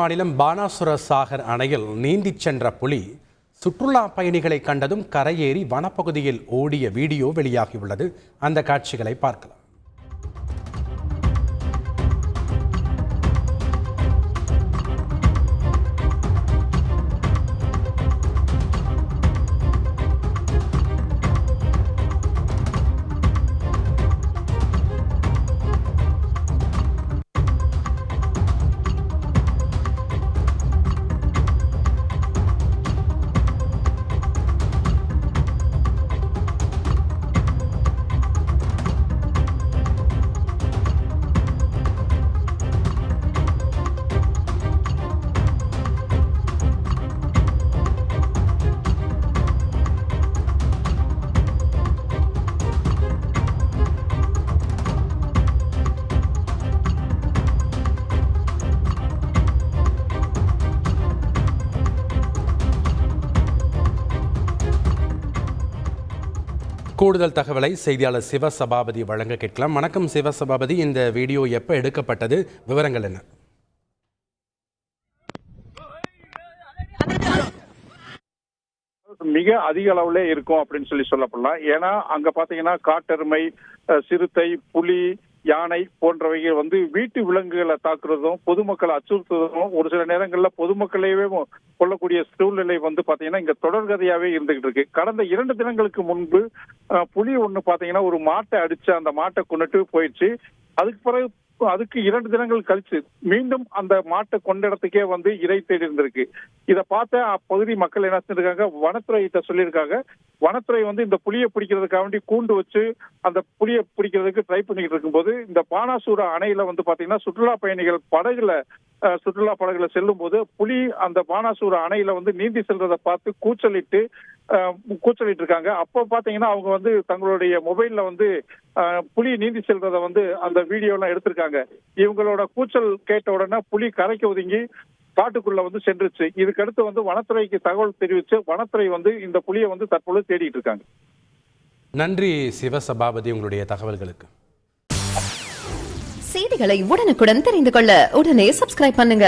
மாநிலம் பானாசுர சாகர் அணையில் நீந்திச் சென்ற புலி சுற்றுலா பயணிகளை கண்டதும் கரையேறி வனப்பகுதியில் ஓடிய வீடியோ வெளியாகியுள்ளது. அந்த காட்சிகளை பார்க்கலாம். கூடுதல் தகவலை செய்தியாளர் சிவசபாபதி வழங்க கேட்கலாம். வணக்கம் சிவசபாபதி, இந்த வீடியோ எப்போ எடுக்கப்பட்டது, விவரங்கள் என்ன? மிக அதிக அளவுல இருக்கும் அப்படின்னு சொல்லப்படலாம். ஏன்னா அங்க பாத்தீங்கன்னா காட்டெருமை, சிறுத்தை, புலி, யானை போன்றவைகள் வீட்டு விலங்குகளை தாக்குறதும் பொதுமக்களை அச்சுறுத்துவதும் ஒரு சில நேரங்கள்ல பொதுமக்களையே கொள்ளக்கூடிய சூழ்நிலை பாத்தீங்கன்னா இங்க தொடர்கதையாவே இருந்துகிட்டு இருக்கு. கடந்த 2 தினங்களுக்கு முன்பு புலி ஒண்ணு பாத்தீங்கன்னா ஒரு மாட்டை அடிச்சு அந்த மாட்டை கொண்டுட்டு போயிடுச்சு. அதுக்கு 2 தினங்கள் கழிச்சு மீண்டும் அந்த மாட்டை கொண்ட இடத்துக்கே இரை தேடி இருந்திருக்கு. இதை பார்த்த அப்பகுதி மக்கள் என்ன செஞ்சிருக்காங்க, வனத்துறை கிட்ட சொல்லியிருக்காங்க. வனத்துறை இந்த புலியை பிடிக்கிறதுக்காக வேண்டி கூண்டு வச்சு அந்த புலியை பிடிக்கிறதுக்கு ட்ரை பண்ணிட்டு இருக்கும்போது இந்த பானாசூர அணையில பாத்தீங்கன்னா சுற்றுலா பயணிகள் சுற்றுலா படகுல செல்லும் போது புலி அந்த பானாசூர அணையில நீந்தி செல்றதை பார்த்து கூச்சலிட்டு இருக்காங்க. அப்போ பாத்தீங்கன்னா அவங்க தங்களுடைய மொபைல்ல புலி நீந்தி செல்றத அந்த வீடியோ எல்லாம் எடுத்திருக்காங்க. இவங்களோட கூச்சல் கேட்ட உடனே புலி கரைக்கு ஒதுங்கி காட்டுக்குள்ள சென்றுச்சு. இதுக்கடுத்து வனத்துறைக்கு தகவல் தெரிவிச்சு வனத்துறை இந்த புலியை தற்பொழுது தேடிட்டு இருக்காங்க. நன்றி சிவசபாபதி, உங்களுடைய தகவல்களுக்கு. செய்திகளை உடனுக்குடன் தெரிந்து கொள்ள உடனே சப்ஸ்கிரைப் பண்ணுங்க.